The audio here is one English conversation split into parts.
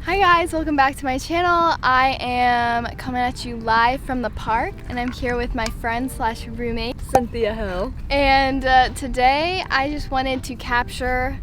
Hi guys, welcome back to my channel. I am coming at you live from the park and I'm here with my friend slash roommate, Cynthia Hill. And today I just wanted to capture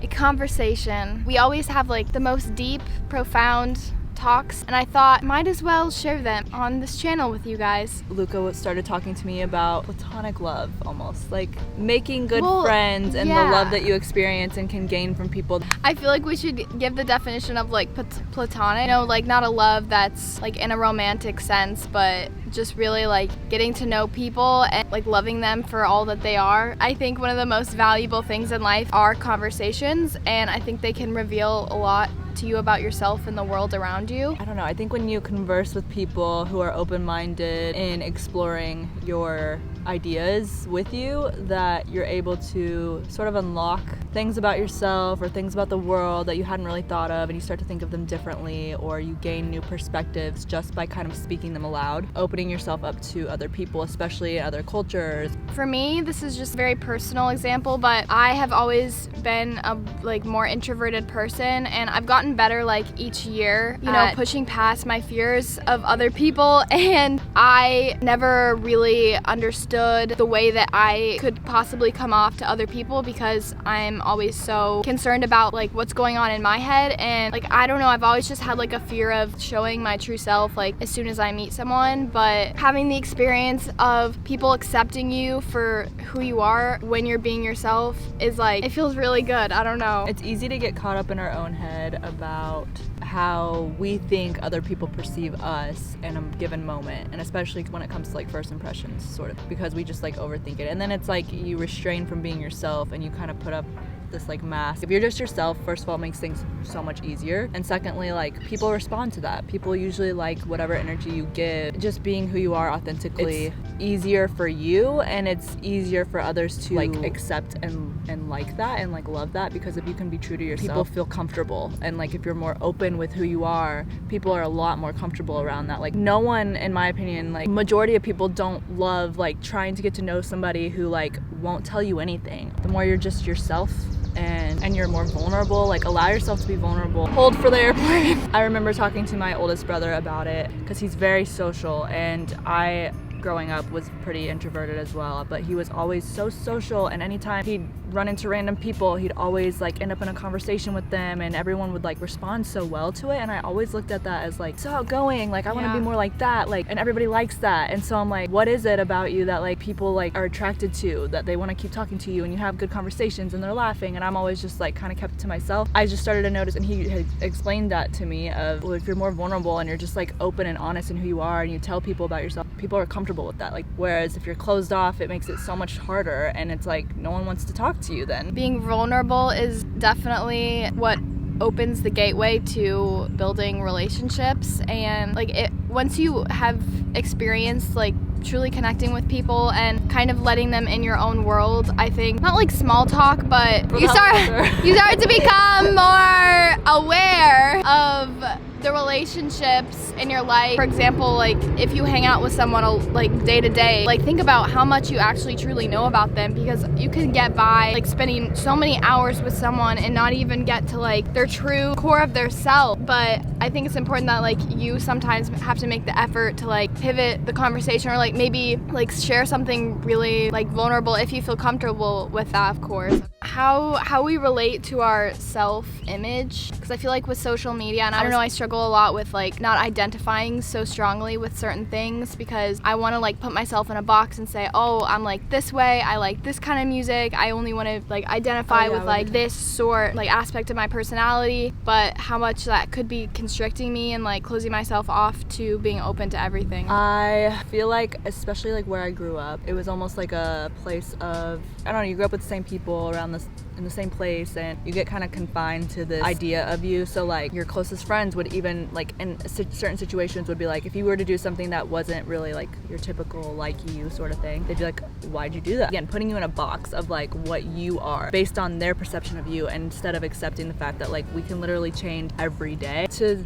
a conversation. We always have like the most deep, profound talks, and I thought might as well share them on this channel with you guys. Luca started talking to me about platonic love, almost like making good Well, friends and yeah. the love that you experience and can gain from people. I feel like we should give the definition of like platonic, like not a love that's like in a romantic sense, but just really like getting to know people and like loving them for all that they are. I think one of the most valuable things in life are conversations, and I think they can reveal a lot to you about yourself and the world around you. I don't know, I think when you converse with people who are open-minded in exploring your ideas with you, that you're able to sort of unlock things about yourself or things about the world that you hadn't really thought of, and you start to think of them differently, or you gain new perspectives just by kind of speaking them aloud, opening yourself up to other people, especially other cultures. For me, this is just a very personal example, but I have always been a more introverted person, and I've gotten better like each year, pushing past my fears of other people, and I never really understood the way that I could possibly come off to other people because I'm always so concerned about like what's going on in my head, and like I don't know, I've always just had like a fear of showing my true self like as soon as I meet someone. But having the experience of people accepting you for who you are when you're being yourself is like, it feels really good. I don't know. It's easy to get caught up in our own head about how we think other people perceive us in a given moment, and especially when it comes to like first impressions, sort of, because we just like overthink it, and then it's like you restrain from being yourself and you kind of put up this like mask. If you're just yourself, first of all, it makes things so much easier, and secondly, like people respond to that. People usually like whatever energy you give. Just being who you are authentically, it's easier for you, and it's easier for others to like accept and like that and like love that, because if you can be true to yourself, people feel comfortable, and like if you're more open with who you are, people are a lot more comfortable around that. Like no one, in my opinion, like majority of people don't love like trying to get to know somebody who like won't tell you anything. The more you're just yourself and you're more vulnerable, like allow yourself to be vulnerable. Hold for the airplane. I remember talking to my oldest brother about it because he's very social, and I growing up was pretty introverted as well, but he was always so social, and anytime he'd run into random people, he'd always like end up in a conversation with them, and everyone would like respond so well to it, and I always looked at that as like so outgoing, like I want to be more like that, like, and everybody likes that. And so I'm like, what is it about you that like people like are attracted to, that they want to keep talking to you and you have good conversations and they're laughing? And I'm always just like kind of kept it to myself. I just started to notice, and he had explained that to me of, well, if you're more vulnerable and you're just like open and honest in who you are and you tell people about yourself, people are comfortable with that. Like whereas if you're closed off, it makes it so much harder, and it's like no one wants to talk to you then. Being vulnerable is definitely what opens the gateway to building relationships, and like once you have experienced like truly connecting with people and kind of letting them in your own world, I think, not like small talk, but you start to become more aware of the relationships in your life. For example, like if you hang out with someone like day to day, like think about how much you actually truly know about them, because you can get by like spending so many hours with someone and not even get to like their true core of their self. But I think it's important that like you sometimes have to make the effort to like pivot the conversation, or like maybe like share something really like vulnerable if you feel comfortable with that, of course. How we relate to our self-image, because I feel like with social media, and I don't know, I struggle a lot with like not identifying so strongly with certain things, because I want to like put myself in a box and say, oh, I'm like this way, I like this kind of music, I only want to like identify with like this sort like aspect of my personality, but how much that could be constricting me and like closing myself off to being open to everything. I feel like, especially like where I grew up, it was almost like a place of, I don't know, you grew up with the same people around in the same place, and you get kind of confined to this idea of you. So like your closest friends would even like in certain situations would be like, if you were to do something that wasn't really like your typical like you sort of thing, they'd be like, why'd you do that? Again, putting you in a box of like what you are based on their perception of you, and instead of accepting the fact that like we can literally change every day. To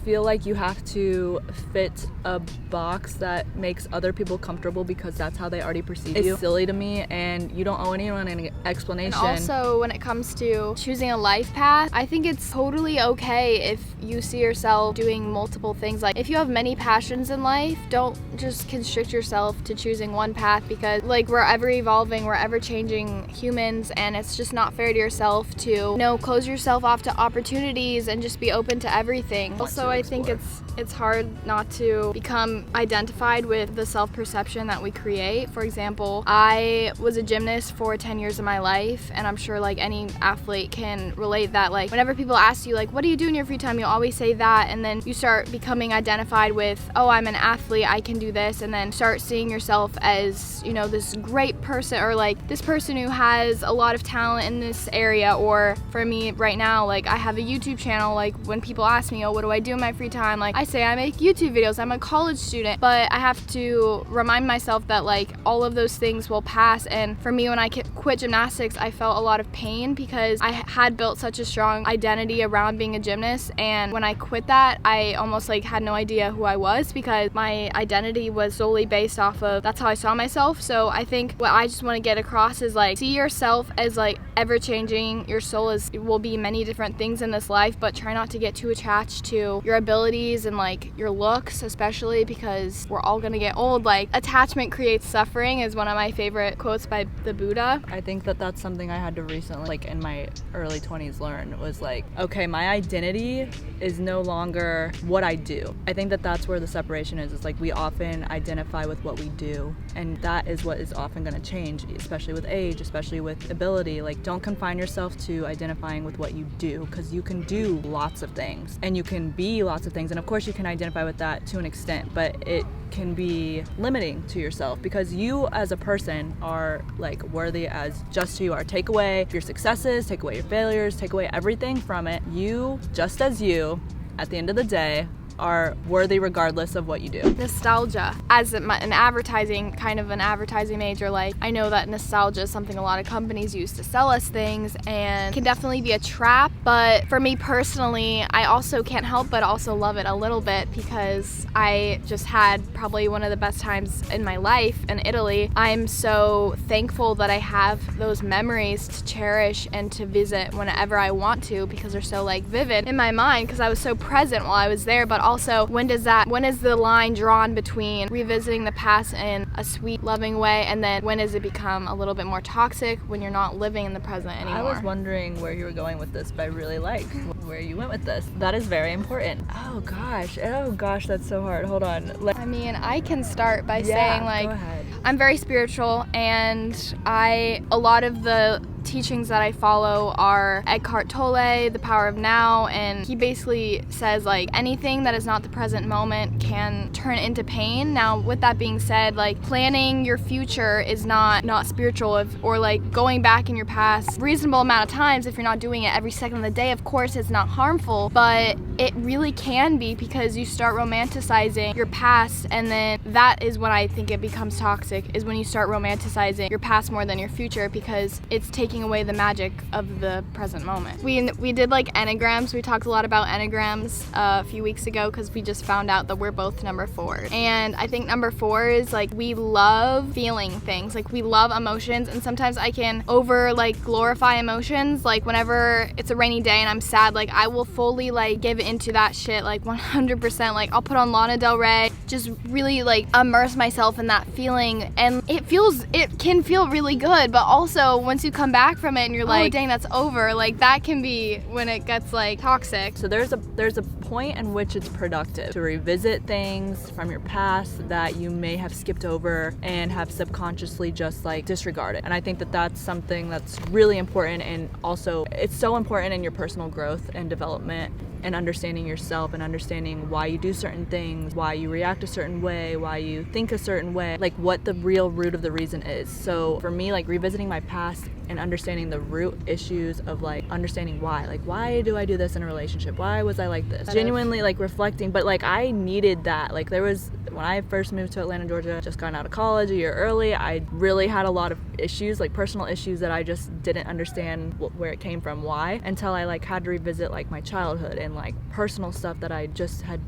feel like you have to fit a box that makes other people comfortable because that's how they already perceive you. It's silly to me, and you don't owe anyone an explanation. And also, when it comes to choosing a life path, I think it's totally okay if you see yourself doing multiple things. Like, if you have many passions in life, don't just constrict yourself to choosing one path, because like, we're ever evolving, we're ever changing humans, and it's just not fair to yourself to, you know, close yourself off to opportunities and just be open to everything. Also, I think it's hard not to become identified with the self-perception that we create. For example, I was a gymnast for 10 years of my life, and I'm sure like any athlete can relate that, like, whenever people ask you like, what do you do in your free time, you always say that, and then you start becoming identified with, oh, I'm an athlete, I can do this, and then start seeing yourself as, you know, this great person, or like this person who has a lot of talent in this area. Or for me right now, like, I have a YouTube channel. Like, when people ask me, oh, what do I do in my free time, like, I say I make YouTube videos, I'm a college student, but I have to remind myself that like all of those things will pass. And for me, when I quit gymnastics, I felt a lot of pain because I had built such a strong identity around being a gymnast, and when I quit that, I almost like had no idea who I was, because my identity was solely based off of that's how I saw myself. So I think what I just want to get across is like, see yourself as like ever changing. Your soul will be many different things in this life, but try not to get too attached to your abilities and like your looks, especially because we're all gonna get old. Like, attachment creates suffering is one of my favorite quotes by the Buddha. I think that that's something I had to recently, like in my early 20s, learn, was like, okay, my identity is no longer what I do. I think that that's where the separation is. It's like, we often identify with what we do, and that is what is often going to change, especially with age, especially with ability. Like, don't confine yourself to identifying with what you do, because you can do lots of things and you can be lots of things, and of course you can identify with that to an extent, but it can be limiting to yourself, because you as a person are like worthy as just who you are. Take away your successes, take away your failures, take away everything from it. You, just as you, at the end of the day, are worthy regardless of what you do. Nostalgia. As an advertising, kind of an advertising major, like, I know that nostalgia is something a lot of companies use to sell us things, and can definitely be a trap. But for me personally, I also can't help but also love it a little bit, because I just had probably one of the best times in my life in Italy. I'm so thankful that I have those memories to cherish and to visit whenever I want to, because they're so like vivid in my mind, because I was so present while I was there. But also, when is the line drawn between revisiting the past in a sweet, loving way, and then when does it become a little bit more toxic when you're not living in the present anymore? I was wondering where you were going with this, but I really like where you went with this. That is very important. Oh gosh, that's so hard. Hold on. I mean, I can start by saying, like, go ahead. I'm very spiritual, and a lot of the teachings that I follow are Eckhart Tolle, The Power of Now, and he basically says like anything that is not the present moment can turn into pain. Now, with that being said, like, planning your future is not spiritual, or like going back in your past reasonable amount of times. If you're not doing it every second of the day, of course it's not harmful, but it really can be, because you start romanticizing your past, and then that is when I think it becomes toxic, is when you start romanticizing your past more than your future, because it's taking away the magic of the present moment. We did like enneagrams. We talked a lot about enneagrams a few weeks ago, because we just found out that we're both number 4. And I think number 4 is like, we love feeling things, like we love emotions, and sometimes I can over like glorify emotions. Like, whenever it's a rainy day and I'm sad, like I will fully like give into that shit, like 100%. Like, I'll put on Lana Del Rey, just really like immerse myself in that feeling, and it can feel really good. But also, once you come back from it and you're like, oh dang, that's over, like that can be when it gets like toxic. So there's a point in which it's productive to revisit things from your past that you may have skipped over and have subconsciously just like disregarded. And I think that that's something that's really important, and also it's so important in your personal growth and development, and understanding yourself and understanding why you do certain things, why you react a certain way, why you think a certain way, like what the real root of the reason is. So for me, like revisiting my past and understanding the root issues of like understanding why do I do this in a relationship? Why was I like this? Genuinely like reflecting, but like I needed that. Like there was When I first moved to Atlanta, Georgia, just gotten out of college a year early, I really had a lot of issues, like personal issues that I just didn't understand where it came from, why, until I like had to revisit like my childhood and like personal stuff that I just had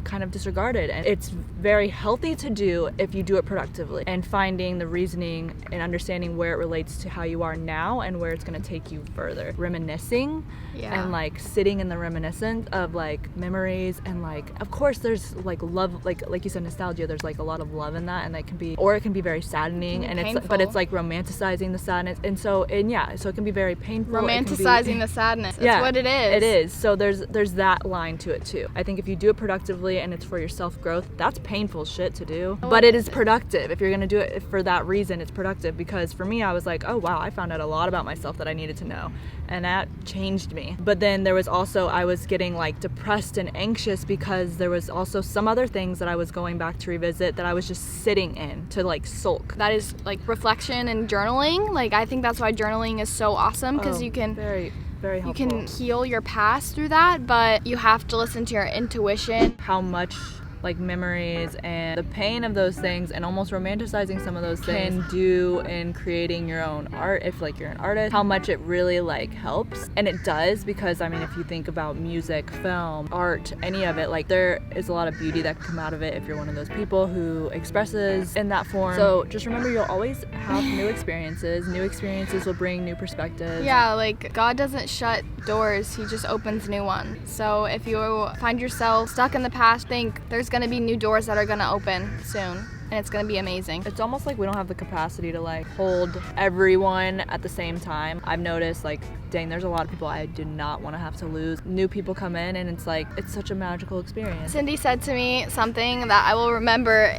kind of disregarded. And it's very healthy to do if you do it productively, and finding the reasoning and understanding where it relates to how you are now and where it's going to take you further. Reminiscing and like sitting in the reminiscence of like memories, and like of course there's like love, like you said, nostalgia, there's like a lot of love in that, and that can be, or it can be very saddening, and it's, but it's like romanticizing the sadness, and so it can be very painful. Romanticizing the sadness. That's what it is. It is. So there's that line to it too. I think if you do it productively and it's for your self-growth, that's painful shit to do, but it is productive. If you're gonna do it for that reason, it's productive. Because for me, I was like, oh wow, I found out a lot about myself that I needed to know, and that changed me. But then there was also, I was getting like depressed and anxious because there was also some other things that I was going back to revisit that I was just sitting in to like sulk. That is like reflection and journaling. Like I think that's why journaling is so awesome, because you can very helpful. You can heal your past through that, but you have to listen to your intuition. How much like memories and the pain of those things, and almost romanticizing some of those things, can do in creating your own art. If like you're an artist, how much it really like helps. And it does, because I mean, if you think about music, film, art, any of it, like there is a lot of beauty that can come out of it if you're one of those people who expresses in that form. So just remember, you'll always have new experiences. New experiences will bring new perspectives. Yeah, like God doesn't shut doors, he just opens new ones. So if you find yourself stuck in the past, think there's gonna be new doors that are gonna open soon, and it's gonna be amazing. It's almost like we don't have the capacity to like hold everyone at the same time. I've noticed like, dang, there's a lot of people I do not want to have to lose. New people come in, and it's like, it's such a magical experience. Cindy said to me something that I will remember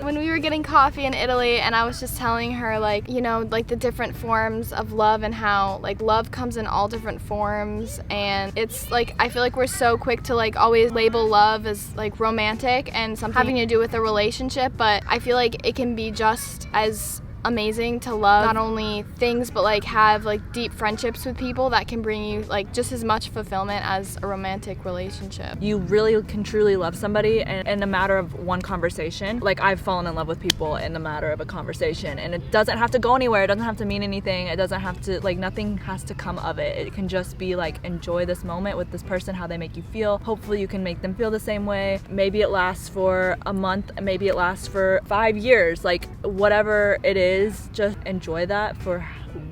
when we were getting coffee in Italy, and I was just telling her like, you know, like the different forms of love, and how like love comes in all different forms. And it's like, I feel like we're so quick to like always label love as like romantic and something having to do with a relationship, but I feel like it can be just as amazing to love not only things, but like have like deep friendships with people that can bring you like just as much fulfillment as a romantic relationship. You really can truly love somebody in a matter of one conversation. Like I've fallen in love with people in a matter of a conversation, and it doesn't have to go anywhere. It doesn't have to mean anything. It doesn't have to, like, nothing has to come of it. It can just be like, enjoy this moment with this person, how they make you feel. Hopefully you can make them feel the same way. Maybe it lasts for a month, maybe it lasts for 5 years, like whatever it is, just enjoy that for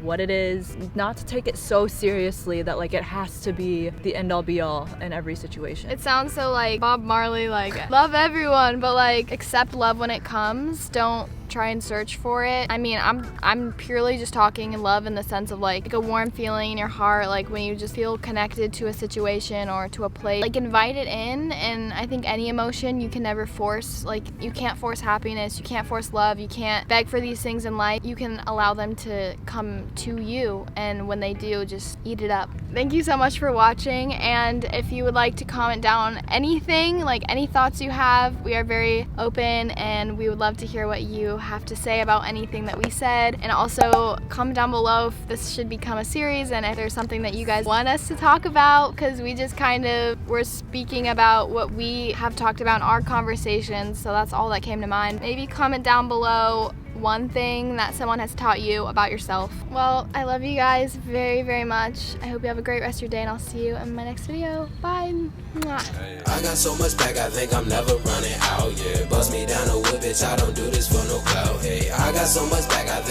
what it is. Not to take it so seriously that like it has to be the end all be all in every situation. It sounds so like Bob Marley, like love everyone, but like accept love when it comes. Don't try and search for it. I mean, I'm purely just talking in love in the sense of like a warm feeling in your heart, like when you just feel connected to a situation or to a place, like invite it in. And I think any emotion you can never force. Like you can't force happiness, you can't force love, you can't beg for these things in life. You can allow them to come to you, and when they do, just eat it up. Thank you so much for watching, and if you would like to comment down anything, like any thoughts you have, we are very open, and we would love to hear what you have to say about anything that we said. And also comment down below if this should become a series, and if there's something that you guys want us to talk about, because we just kind of were speaking about what we have talked about in our conversations, so that's all that came to mind. Maybe comment down below one thing that someone has taught you about yourself. Well, I love you guys very, very much. I hope you have a great rest of your day, and I'll see you in my next video. Bye. Mwah. I got so much back, I think I'm never running out, yeah. Bust me down a wood, bitch, I don't do this for no clout, hey. I got so much back, I think